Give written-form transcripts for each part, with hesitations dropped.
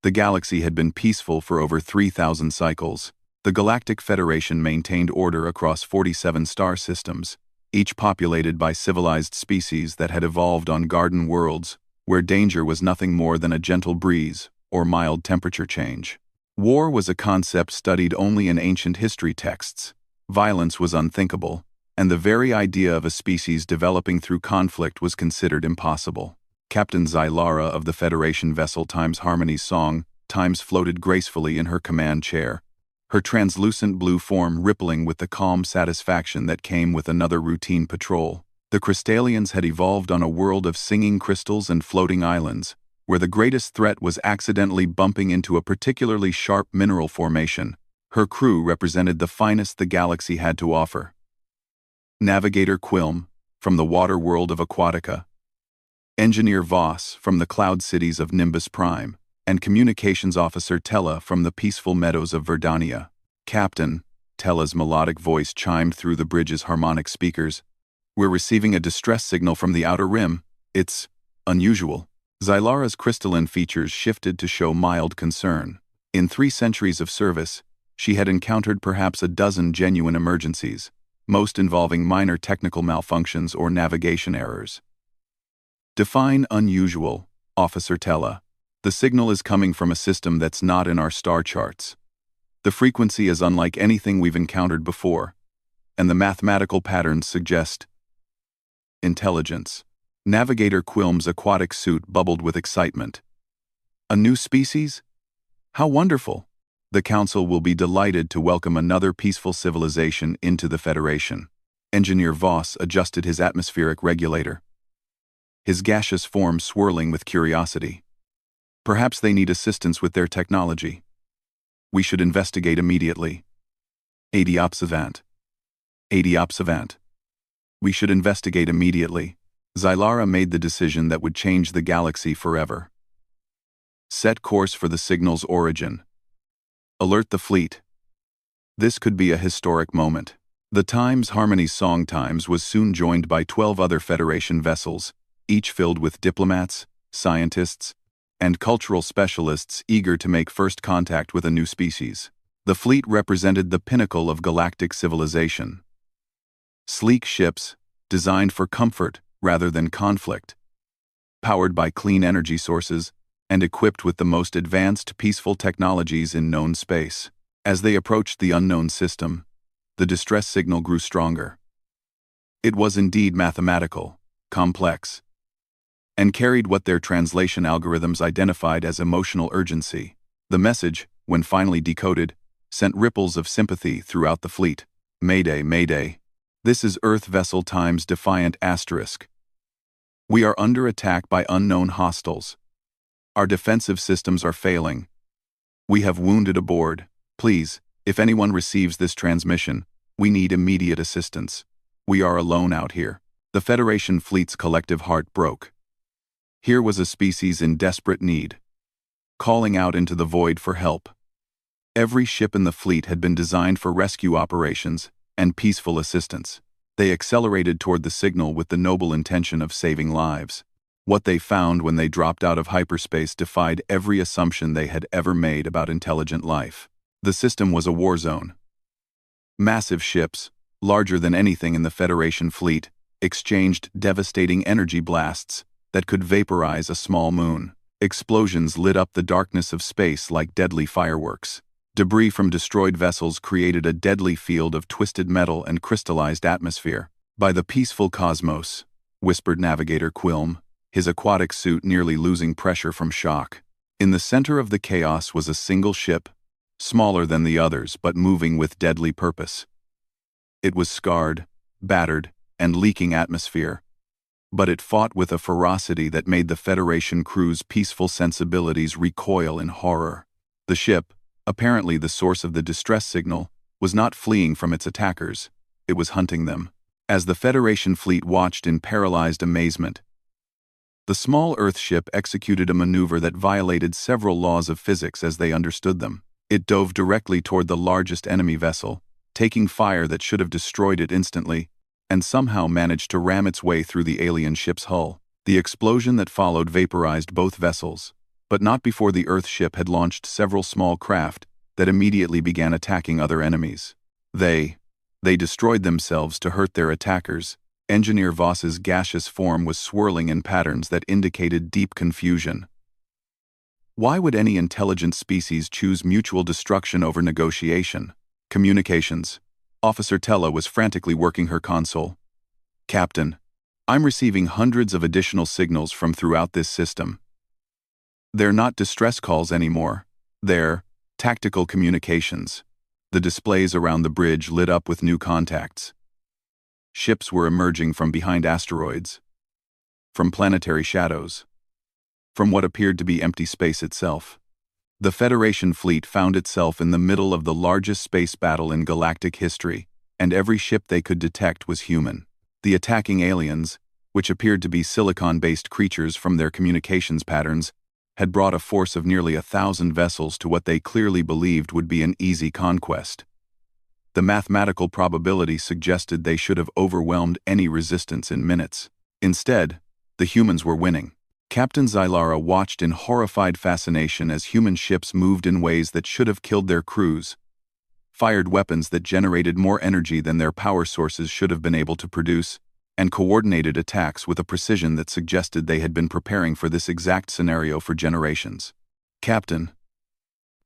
The galaxy had been peaceful for over 3,000 cycles. The Galactic Federation maintained order across 47 star systems, each populated by civilized species that had evolved on garden worlds, where danger was nothing more than a gentle breeze or mild temperature change. War was a concept studied only in ancient history texts. Violence was unthinkable, and the very idea of a species developing through conflict was considered impossible. Captain Zylara of the Federation vessel Times Harmony's song, Times floated gracefully in her command chair, her translucent blue form rippling with the calm satisfaction that came with another routine patrol. The Crystallians had evolved on a world of singing crystals and floating islands, where the greatest threat was accidentally bumping into a particularly sharp mineral formation. Her crew represented the finest the galaxy had to offer. Navigator Quilm, from the water world of Aquatica, Engineer Voss from the cloud cities of Nimbus Prime, and Communications Officer Tella from the peaceful meadows of Verdania. Captain, Tella's melodic voice chimed through the bridge's harmonic speakers. We're receiving a distress signal from the outer rim. It's unusual. Zylara's crystalline features shifted to show mild concern. In 3 centuries of service, she had encountered perhaps a dozen genuine emergencies, most involving minor technical malfunctions or navigation errors. Define unusual, Officer Tella. The signal is coming from a system that's not in our star charts. The frequency is unlike anything we've encountered before, and the mathematical patterns suggest intelligence. Navigator Quilm's aquatic suit bubbled with excitement. A new species? How wonderful! The Council will be delighted to welcome another peaceful civilization into the Federation. Engineer Voss adjusted his atmospheric regulator, his gaseous form swirling with curiosity. Perhaps they need assistance with their technology. We should investigate immediately. AD observant. We should investigate immediately. Zylara made the decision that would change the galaxy forever. Set course for the signal's origin. Alert the fleet. This could be a historic moment. The Times Harmony's song Times was soon joined by 12 other Federation vessels, each filled with diplomats, scientists, and cultural specialists eager to make first contact with a new species. The fleet represented the pinnacle of galactic civilization. Sleek ships, designed for comfort rather than conflict, powered by clean energy sources, and equipped with the most advanced peaceful technologies in known space. As they approached the unknown system, the distress signal grew stronger. It was indeed mathematical, complex, and carried what their translation algorithms identified as emotional urgency. The message, when finally decoded, sent ripples of sympathy throughout the fleet. Mayday, Mayday. This is Earth Vessel Times Defiant Asterisk. We are under attack by unknown hostiles. Our defensive systems are failing. We have wounded aboard. Please, if anyone receives this transmission, we need immediate assistance. We are alone out here. The Federation fleet's collective heart broke. Here was a species in desperate need, calling out into the void for help. Every ship in the fleet had been designed for rescue operations and peaceful assistance. They accelerated toward the signal with the noble intention of saving lives. What they found when they dropped out of hyperspace defied every assumption they had ever made about intelligent life. The system was a war zone. Massive ships, larger than anything in the Federation fleet, exchanged devastating energy blasts that could vaporize a small moon. Explosions lit up the darkness of space like deadly fireworks. Debris from destroyed vessels created a deadly field of twisted metal and crystallized atmosphere. By the peaceful cosmos, whispered Navigator Quilm, his aquatic suit nearly losing pressure from shock. In the center of the chaos was a single ship, smaller than the others but moving with deadly purpose. It was scarred, battered, and leaking atmosphere, but it fought with a ferocity that made the Federation crew's peaceful sensibilities recoil in horror. The ship, apparently the source of the distress signal, was not fleeing from its attackers, it was hunting them. As the Federation fleet watched in paralyzed amazement, the small Earthship executed a maneuver that violated several laws of physics as they understood them. It dove directly toward the largest enemy vessel, taking fire that should have destroyed it instantly, and somehow managed to ram its way through the alien ship's hull. The explosion that followed vaporized both vessels, but not before the Earth ship had launched several small craft that immediately began attacking other enemies. They destroyed themselves to hurt their attackers. Engineer Voss's gaseous form was swirling in patterns that indicated deep confusion. Why would any intelligent species choose mutual destruction over negotiation? Communications. Officer Tella was frantically working her console. Captain, I'm receiving hundreds of additional signals from throughout this system. They're not distress calls anymore. They're tactical communications. The displays around the bridge lit up with new contacts. Ships were emerging from behind asteroids, from planetary shadows, from what appeared to be empty space itself. The Federation fleet found itself in the middle of the largest space battle in galactic history, and every ship they could detect was human. The attacking aliens, which appeared to be silicon-based creatures from their communications patterns, had brought a force of nearly 1,000 vessels to what they clearly believed would be an easy conquest. The mathematical probability suggested they should have overwhelmed any resistance in minutes. Instead, the humans were winning. Captain Zylara watched in horrified fascination as human ships moved in ways that should have killed their crews, fired weapons that generated more energy than their power sources should have been able to produce, and coordinated attacks with a precision that suggested they had been preparing for this exact scenario for generations. Captain,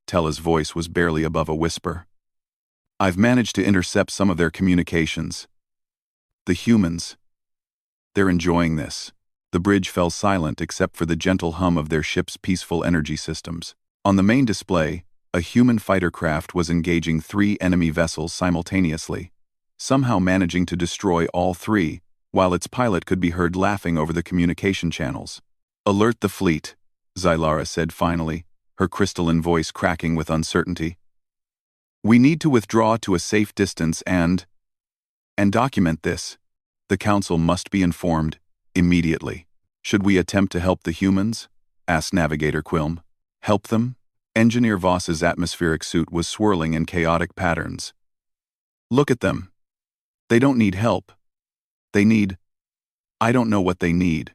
Tella's voice was barely above a whisper. I've managed to intercept some of their communications. The humans, they're enjoying this. The bridge fell silent except for the gentle hum of their ship's peaceful energy systems. On the main display, a human fighter craft was engaging 3 enemy vessels simultaneously, somehow managing to destroy all 3, while its pilot could be heard laughing over the communication channels. Alert the fleet, Zylara said finally, her crystalline voice cracking with uncertainty. We need to withdraw to a safe distance and document this. The Council must be informed immediately. Should we attempt to help the humans? Asked Navigator Quilm. Help them? Engineer Voss's atmospheric suit was swirling in chaotic patterns. Look at them. They don't need help. They need... I don't know what they need.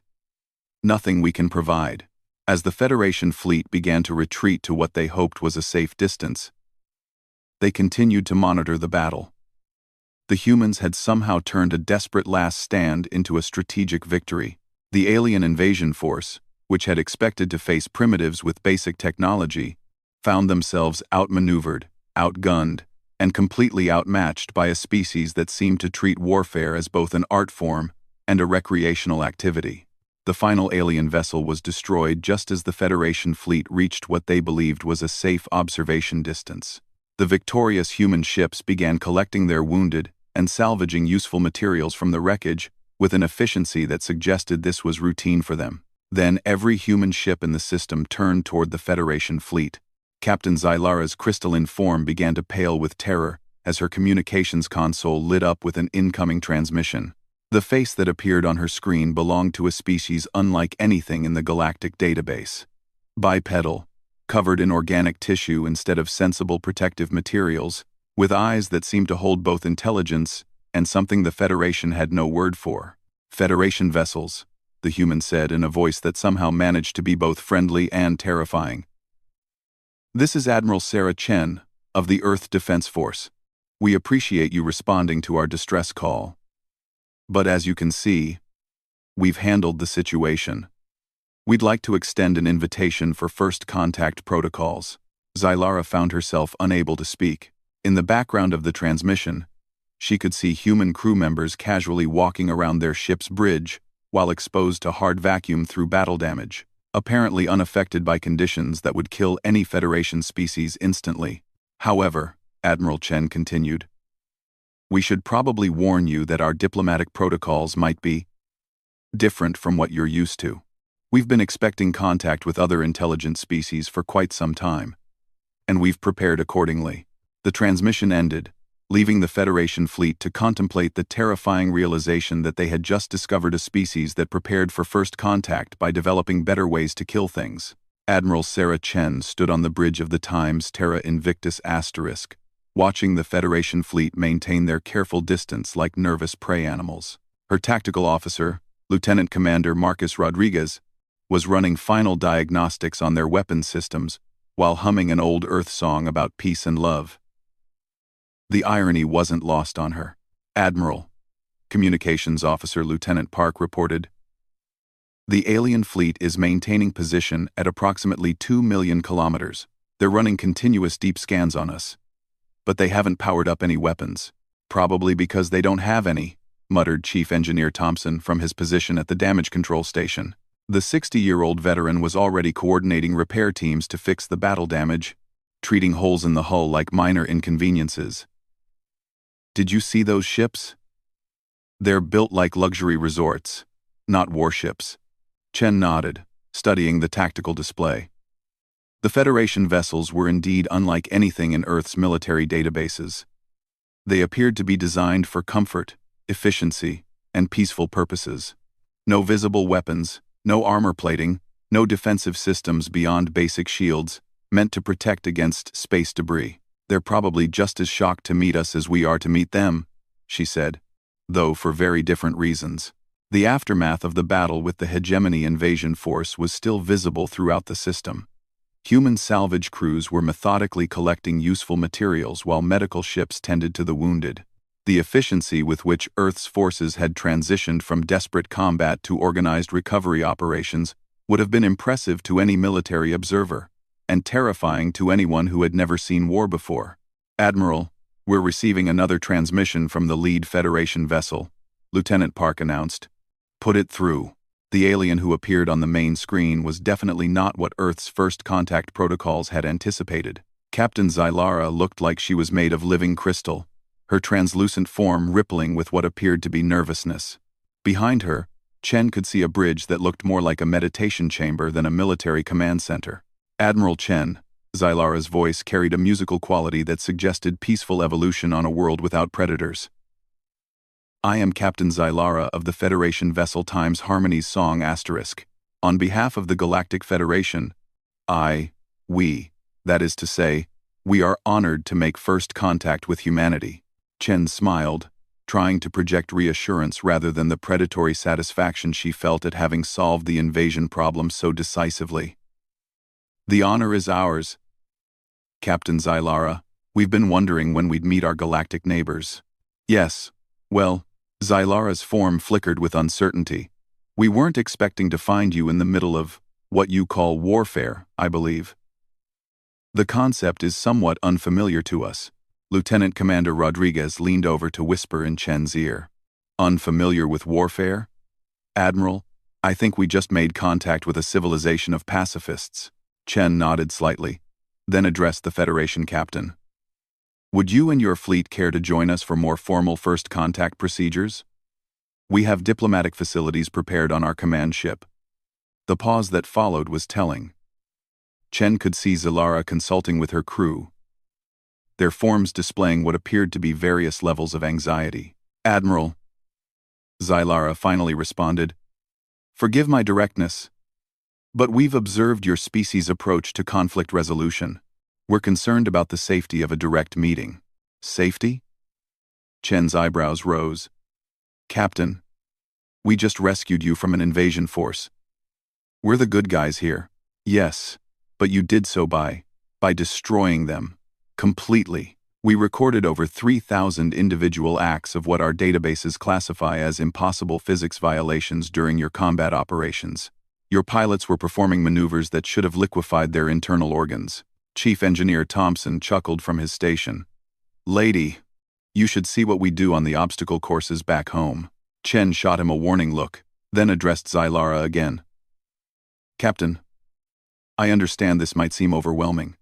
Nothing we can provide. As the Federation fleet began to retreat to what they hoped was a safe distance, they continued to monitor the battle. The humans had somehow turned a desperate last stand into a strategic victory. The alien invasion force, which had expected to face primitives with basic technology, found themselves outmaneuvered, outgunned, and completely outmatched by a species that seemed to treat warfare as both an art form and a recreational activity. The final alien vessel was destroyed just as the Federation fleet reached what they believed was a safe observation distance. The victorious human ships began collecting their wounded and salvaging useful materials from the wreckage with an efficiency that suggested this was routine for them. Then every human ship in the system turned toward the Federation fleet. Captain Zylara's crystalline form began to pale with terror as her communications console lit up with an incoming transmission. The face that appeared on her screen belonged to a species unlike anything in the galactic database. Bipedal, covered in organic tissue instead of sensible protective materials, with eyes that seemed to hold both intelligence and something the Federation had no word for. Federation vessels, the human said in a voice that somehow managed to be both friendly and terrifying. This is Admiral Sarah Chen, of the Earth Defense Force. We appreciate you responding to our distress call. But as you can see, we've handled the situation. We'd like to extend an invitation for first contact protocols. Zylara found herself unable to speak. In the background of the transmission, she could see human crew members casually walking around their ship's bridge while exposed to hard vacuum through battle damage, apparently unaffected by conditions that would kill any Federation species instantly. However, Admiral Chen continued, we should probably warn you that our diplomatic protocols might be different from what you're used to. We've been expecting contact with other intelligent species for quite some time, and we've prepared accordingly. The transmission ended, leaving the Federation fleet to contemplate the terrifying realization that they had just discovered a species that prepared for first contact by developing better ways to kill things. Admiral Sarah Chen stood on the bridge of the Times Terra Invictus Asterisk, watching the Federation fleet maintain their careful distance like nervous prey animals. Her tactical officer, Lieutenant Commander Marcus Rodriguez, was running final diagnostics on their weapons systems while humming an old Earth song about peace and love. The irony wasn't lost on her. "Admiral," Communications Officer Lieutenant Park reported, "the alien fleet is maintaining position at approximately 2 million kilometers. They're running continuous deep scans on us. But they haven't powered up any weapons. Probably because they don't have any," muttered Chief Engineer Thompson from his position at the damage control station. The 60-year-old veteran was already coordinating repair teams to fix the battle damage, treating holes in the hull like minor inconveniences. "Did you see those ships? They're built like luxury resorts, not warships." Chen nodded, studying the tactical display. The Federation vessels were indeed unlike anything in Earth's military databases. They appeared to be designed for comfort, efficiency, and peaceful purposes. No visible weapons, no armor plating, no defensive systems beyond basic shields, meant to protect against space debris. "They're probably just as shocked to meet us as we are to meet them," she said, though for very different reasons. The aftermath of the battle with the hegemony invasion force was still visible throughout the system. Human salvage crews were methodically collecting useful materials while medical ships tended to the wounded. The efficiency with which Earth's forces had transitioned from desperate combat to organized recovery operations would have been impressive to any military observer, and terrifying to anyone who had never seen war before. "Admiral, we're receiving another transmission from the lead Federation vessel," Lieutenant Park announced. "Put it through." The alien who appeared on the main screen was definitely not what Earth's first contact protocols had anticipated. Captain Zylara looked like she was made of living crystal, her translucent form rippling with what appeared to be nervousness. Behind her, Chen could see a bridge that looked more like a meditation chamber than a military command center. "Admiral Chen," Zylara's voice carried a musical quality that suggested peaceful evolution on a world without predators. "I am Captain Zylara of the Federation vessel Times Harmony's Song **. On behalf of the Galactic Federation, that is to say, we are honored to make first contact with humanity." Chen smiled, trying to project reassurance rather than the predatory satisfaction she felt at having solved the invasion problem so decisively. "The honor is ours, Captain Zylara. We've been wondering when we'd meet our galactic neighbors." "Yes, well," Zylara's form flickered with uncertainty. "We weren't expecting to find you in the middle of what you call warfare, I believe." "The concept is somewhat unfamiliar to us." Lieutenant Commander Rodriguez leaned over to whisper in Chen's ear. "Unfamiliar with warfare? Admiral, I think we just made contact with a civilization of pacifists." Chen nodded slightly, then addressed the Federation captain. "Would you and your fleet care to join us for more formal first contact procedures? We have diplomatic facilities prepared on our command ship." The pause that followed was telling. Chen could see Zylara consulting with her crew, their forms displaying what appeared to be various levels of anxiety. "Admiral," Zylara finally responded, "forgive my directness, but we've observed your species' approach to conflict resolution. We're concerned about the safety of a direct meeting." "Safety?" Chen's eyebrows rose. "Captain, we just rescued you from an invasion force. We're the good guys here." "Yes, but you did so by destroying them. Completely. We recorded over 3,000 individual acts of what our databases classify as impossible physics violations during your combat operations. Your pilots were performing maneuvers that should have liquefied their internal organs." Chief Engineer Thompson chuckled from his station. "Lady, you should see what we do on the obstacle courses back home." Chen shot him a warning look, then addressed Zylara again. "Captain, I understand this might seem overwhelming.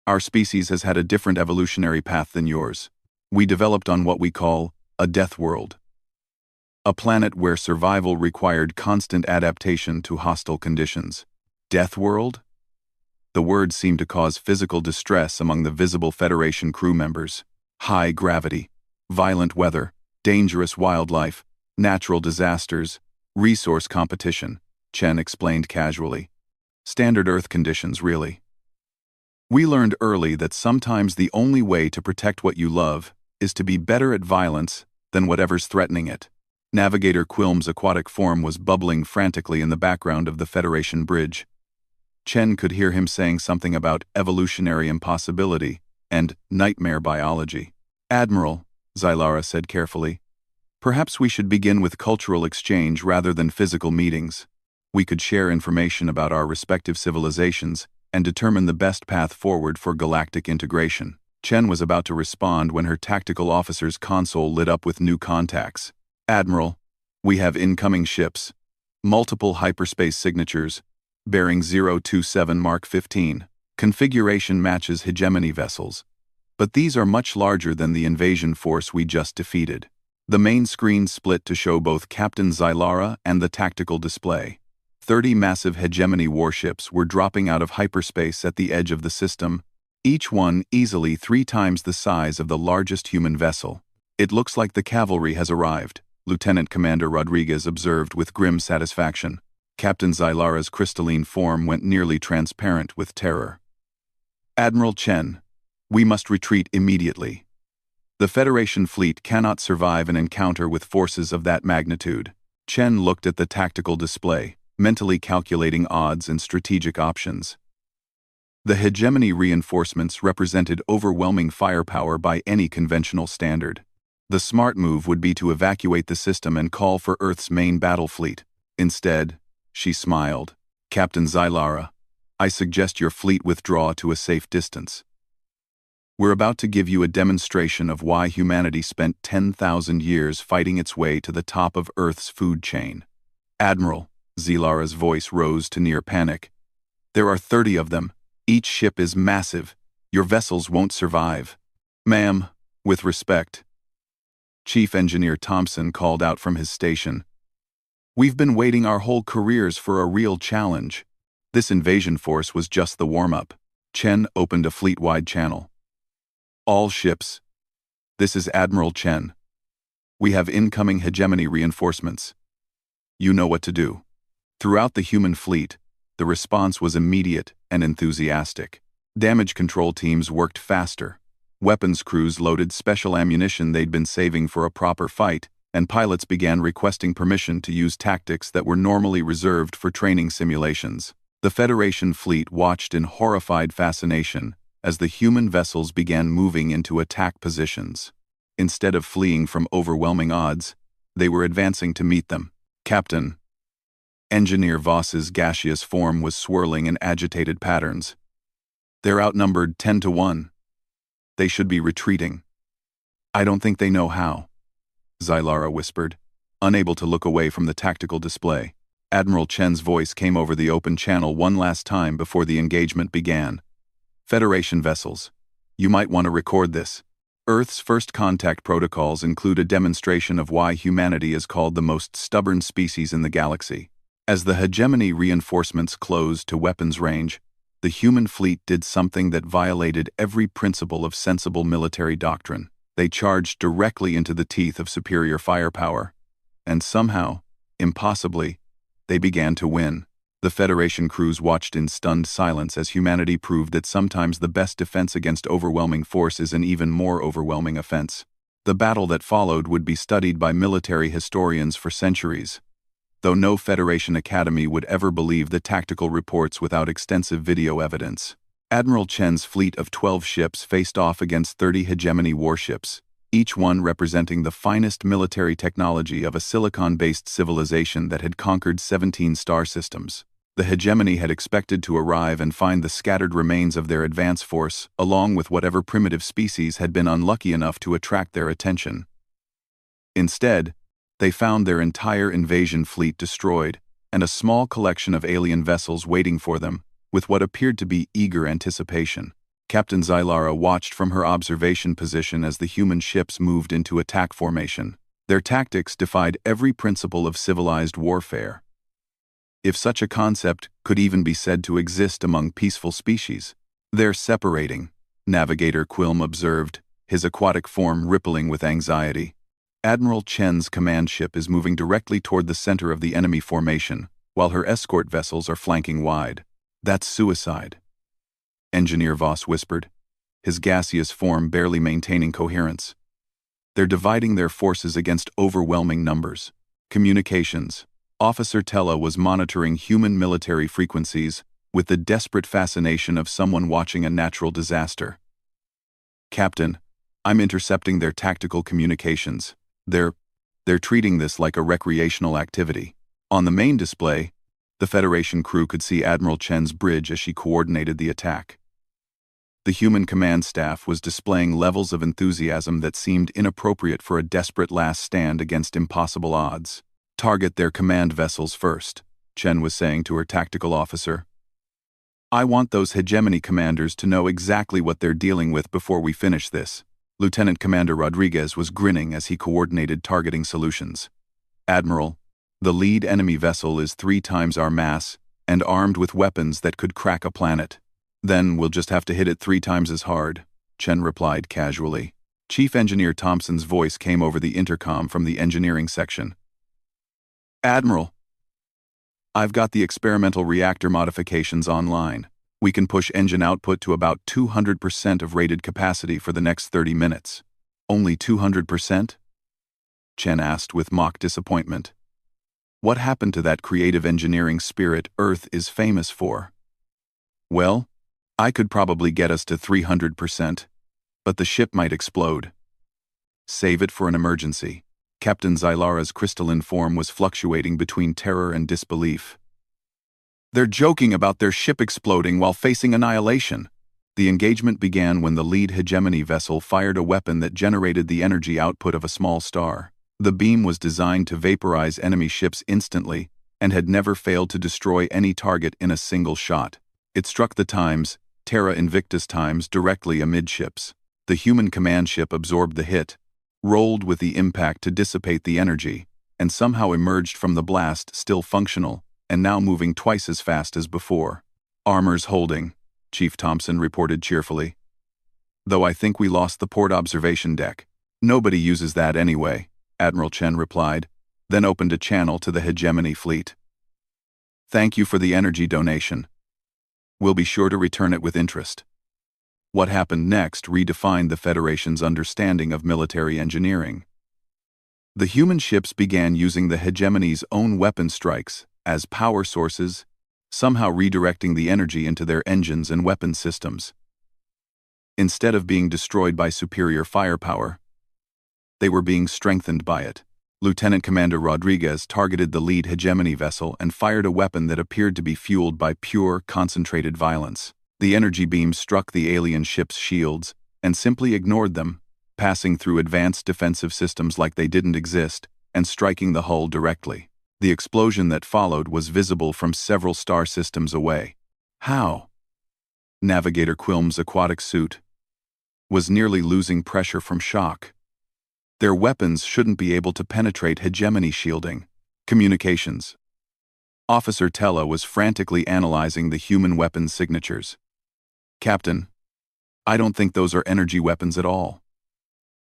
Our species has had a different evolutionary path than yours. We developed on what we call a death world. A planet where survival required constant adaptation to hostile conditions." "Death world?" The word seemed to cause physical distress among the visible Federation crew members. "High gravity, violent weather, dangerous wildlife, natural disasters, resource competition," Chen explained casually. "Standard Earth conditions, really. We learned early that sometimes the only way to protect what you love is to be better at violence than whatever's threatening it. Navigator Quilm's aquatic form was bubbling frantically in the background of the Federation bridge. Chen could hear him saying something about evolutionary impossibility and nightmare biology. "Admiral," Zylara said carefully, "perhaps we should begin with cultural exchange rather than physical meetings. We could share information about our respective civilizations and determine the best path forward for galactic integration." Chen was about to respond when her tactical officer's console lit up with new contacts. "Admiral, we have incoming ships. Multiple hyperspace signatures, bearing 027 Mark 15. Configuration matches hegemony vessels. But these are much larger than the invasion force we just defeated." The main screen split to show both Captain Zylara and the tactical display. 30 massive hegemony warships were dropping out of hyperspace at the edge of the system, each one easily 3 times the size of the largest human vessel. "It looks like the cavalry has arrived," Lieutenant Commander Rodriguez observed with grim satisfaction. Captain Zylara's crystalline form went nearly transparent with terror. "Admiral Chen, we must retreat immediately. The Federation fleet cannot survive an encounter with forces of that magnitude." Chen looked at the tactical display, mentally calculating odds and strategic options. The hegemony reinforcements represented overwhelming firepower by any conventional standard. The smart move would be to evacuate the system and call for Earth's main battle fleet. Instead, she smiled. "Captain Zylara, I suggest your fleet withdraw to a safe distance. We're about to give you a demonstration of why humanity spent 10,000 years fighting its way to the top of Earth's food chain." "Admiral," Zylara's voice rose to near panic, "there are 30 of them. Each ship is massive. Your vessels won't survive." "Ma'am, with respect," Chief Engineer Thompson called out from his station, "we've been waiting our whole careers for a real challenge. This invasion force was just the warm-up." Chen opened a fleet-wide channel. "All ships. This is Admiral Chen. We have incoming hegemony reinforcements. You know what to do." Throughout the human fleet, the response was immediate and enthusiastic. Damage control teams worked faster. Weapons crews loaded special ammunition they'd been saving for a proper fight, and pilots began requesting permission to use tactics that were normally reserved for training simulations. The Federation fleet watched in horrified fascination as the human vessels began moving into attack positions. Instead of fleeing from overwhelming odds, they were advancing to meet them. "Captain." Engineer Voss's gaseous form was swirling in agitated patterns. "They're outnumbered 10 to 1. They should be retreating." "I don't think they know how," Zylara whispered, unable to look away from the tactical display. Admiral Chen's voice came over the open channel one last time before the engagement began. "Federation vessels, you might want to record this. Earth's first contact protocols include a demonstration of why humanity is called the most stubborn species in the galaxy. As the hegemony reinforcements closed to weapons range, the human fleet did something that violated every principle of sensible military doctrine. They charged directly into the teeth of superior firepower. And somehow, impossibly, they began to win. The Federation crews watched in stunned silence as humanity proved that sometimes the best defense against overwhelming force is an even more overwhelming offense. The battle that followed would be studied by military historians for centuries, though no Federation academy would ever believe the tactical reports without extensive video evidence. Admiral Chen's fleet of 12 ships faced off against 30 hegemony warships, each one representing the finest military technology of a silicon-based civilization that had conquered 17 star systems. The hegemony had expected to arrive and find the scattered remains of their advance force, along with whatever primitive species had been unlucky enough to attract their attention. Instead, they found their entire invasion fleet destroyed, and a small collection of alien vessels waiting for them, with what appeared to be eager anticipation. Captain Zylara watched from her observation position as the human ships moved into attack formation. Their tactics defied every principle of civilized warfare, if such a concept could even be said to exist among peaceful species. "They're separating," Navigator Quilm observed, his aquatic form rippling with anxiety. "Admiral Chen's command ship is moving directly toward the center of the enemy formation, while her escort vessels are flanking wide. That's suicide," Engineer Voss whispered, his gaseous form barely maintaining coherence. "They're dividing their forces against overwhelming numbers. Communications. Officer Tella was monitoring human military frequencies with the desperate fascination of someone watching a natural disaster. Captain, I'm intercepting their tactical communications. They're treating this like a recreational activity. On the main display, the Federation crew could see Admiral Chen's bridge as she coordinated the attack. The human command staff was displaying levels of enthusiasm that seemed inappropriate for a desperate last stand against impossible odds. Target their command vessels first, Chen was saying to her tactical officer. I want those hegemony commanders to know exactly what they're dealing with before we finish this. Lieutenant Commander Rodriguez was grinning as he coordinated targeting solutions. Admiral, the lead enemy vessel is 3 times our mass and armed with weapons that could crack a planet. Then we'll just have to hit it 3 times as hard, Chen replied casually. Chief Engineer Thompson's voice came over the intercom from the engineering section. Admiral, I've got the experimental reactor modifications online. We can push engine output to about 200% of rated capacity for the next 30 minutes. Only 200%? Chen asked with mock disappointment. What happened to that creative engineering spirit Earth is famous for? Well, I could probably get us to 300%, but the ship might explode. Save it for an emergency. Captain Xylara's crystalline form was fluctuating between terror and disbelief. They're joking about their ship exploding while facing annihilation. The engagement began when the lead hegemony vessel fired a weapon that generated the energy output of a small star. The beam was designed to vaporize enemy ships instantly and had never failed to destroy any target in a single shot. It struck the Times, Terra Invictus Times, directly amidships. The human command ship absorbed the hit, rolled with the impact to dissipate the energy, and somehow emerged from the blast still functional and now moving twice as fast as before. Armor's holding, Chief Thompson reported cheerfully. Though I think we lost the port observation deck. Nobody uses that anyway, Admiral Chen replied, then opened a channel to the hegemony fleet. Thank you for the energy donation. We'll be sure to return it with interest. What happened next redefined the Federation's understanding of military engineering. The human ships began using the hegemony's own weapon strikes as power sources, somehow redirecting the energy into their engines and weapon systems. Instead of being destroyed by superior firepower, they were being strengthened by it. Lieutenant Commander Rodriguez targeted the lead hegemony vessel and fired a weapon that appeared to be fueled by pure, concentrated violence. The energy beam struck the alien ship's shields and simply ignored them, passing through advanced defensive systems like they didn't exist and striking the hull directly. The explosion that followed was visible from several star systems away. How? Navigator Quilm's aquatic suit was nearly losing pressure from shock. Their weapons shouldn't be able to penetrate hegemony shielding. Communications. Officer Tella was frantically analyzing the human weapons signatures. Captain, I don't think those are energy weapons at all.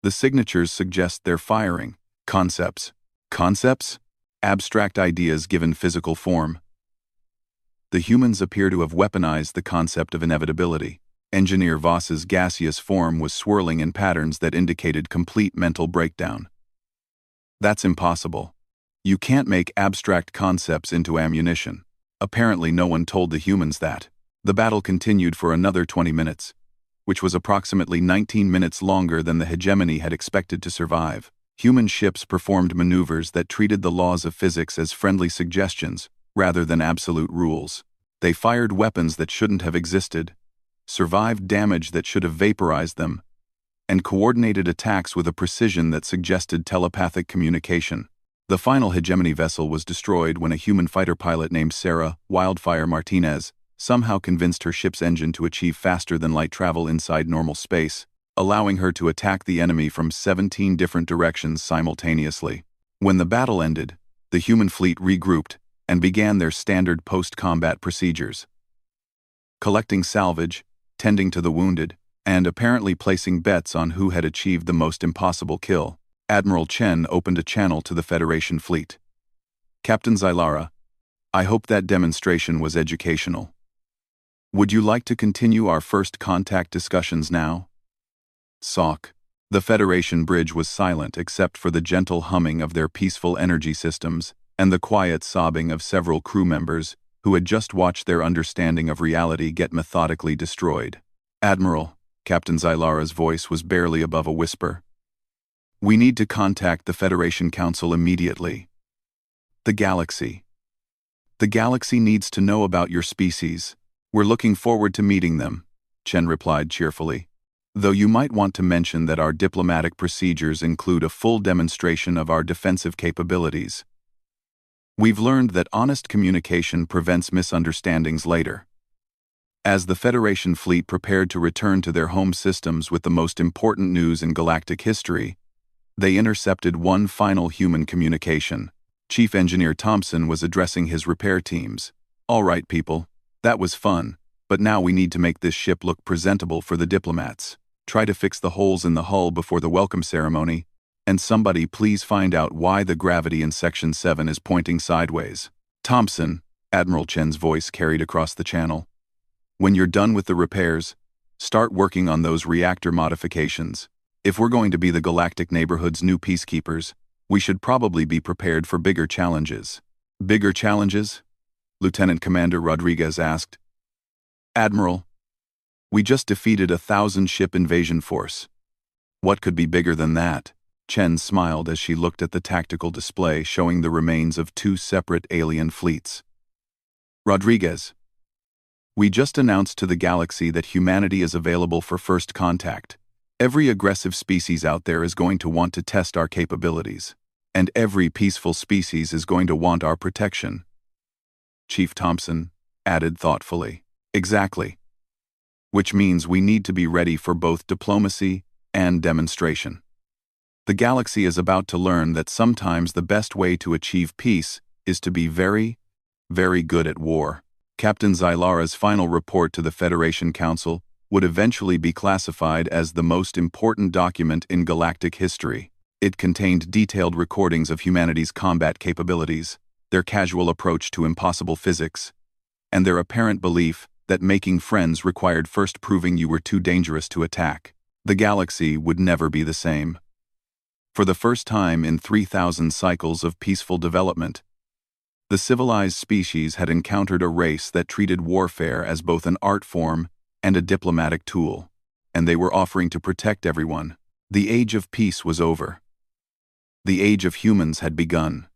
The signatures suggest they're firing. Concepts. Concepts? Abstract ideas given physical form. The humans appear to have weaponized the concept of inevitability. Engineer Voss's gaseous form was swirling in patterns that indicated complete mental breakdown. That's impossible. You can't make abstract concepts into ammunition. Apparently no one told the humans that. The battle continued for another 20 minutes, which was approximately 19 minutes longer than the hegemony had expected to survive. Human ships performed maneuvers that treated the laws of physics as friendly suggestions rather than absolute rules. They fired weapons that shouldn't have existed, survived damage that should have vaporized them, and coordinated attacks with a precision that suggested telepathic communication. The final hegemony vessel was destroyed when a human fighter pilot named Sarah Wildfire Martinez somehow convinced her ship's engine to achieve faster-than-light travel inside normal space, allowing her to attack the enemy from 17 different directions simultaneously. When the battle ended, the human fleet regrouped and began their standard post-combat procedures. Collecting salvage, tending to the wounded, and apparently placing bets on who had achieved the most impossible kill, Admiral Chen opened a channel to the Federation fleet. Captain Xylara, I hope that demonstration was educational. Would you like to continue our first contact discussions now? Sock, The Federation bridge was silent except for the gentle humming of their peaceful energy systems and the quiet sobbing of several crew members who had just watched their understanding of reality get methodically destroyed. "Admiral," Captain Xylara's voice was barely above a whisper. "We need to contact the Federation Council immediately. The galaxy. The galaxy needs to know about your species. We're looking forward to meeting them," Chen replied cheerfully. "Though you might want to mention that our diplomatic procedures include a full demonstration of our defensive capabilities. We've learned that honest communication prevents misunderstandings later." As the Federation fleet prepared to return to their home systems with the most important news in galactic history, they intercepted one final human communication. Chief Engineer Thompson was addressing his repair teams. "All right, people. That was fun, but now we need to make this ship look presentable for the diplomats. Try to fix the holes in the hull before the welcome ceremony, and somebody please find out why the gravity in Section 7 is pointing sideways." "Thompson," Admiral Chen's voice carried across the channel. "When you're done with the repairs, start working on those reactor modifications. If we're going to be the galactic neighborhood's new peacekeepers, we should probably be prepared for bigger challenges." "Bigger challenges?" Lieutenant Commander Rodriguez asked. "Admiral, we just defeated a 1,000-ship invasion force. What could be bigger than that?" Chen smiled as she looked at the tactical display showing the remains of 2 separate alien fleets. "Rodriguez, we just announced to the galaxy that humanity is available for first contact. Every aggressive species out there is going to want to test our capabilities, and every peaceful species is going to want our protection," Chief Thompson added thoughtfully. "Exactly. Which means we need to be ready for both diplomacy and demonstration. The galaxy is about to learn that sometimes the best way to achieve peace is to be very, very good at war." Captain Xylara's final report to the Federation Council would eventually be classified as the most important document in galactic history. It contained detailed recordings of humanity's combat capabilities, their casual approach to impossible physics, and their apparent belief that making friends required first proving you were too dangerous to attack. The galaxy would never be the same. For the first time in 3,000 cycles of peaceful development, the civilized species had encountered a race that treated warfare as both an art form and a diplomatic tool, and they were offering to protect everyone. The age of peace was over. The age of humans had begun.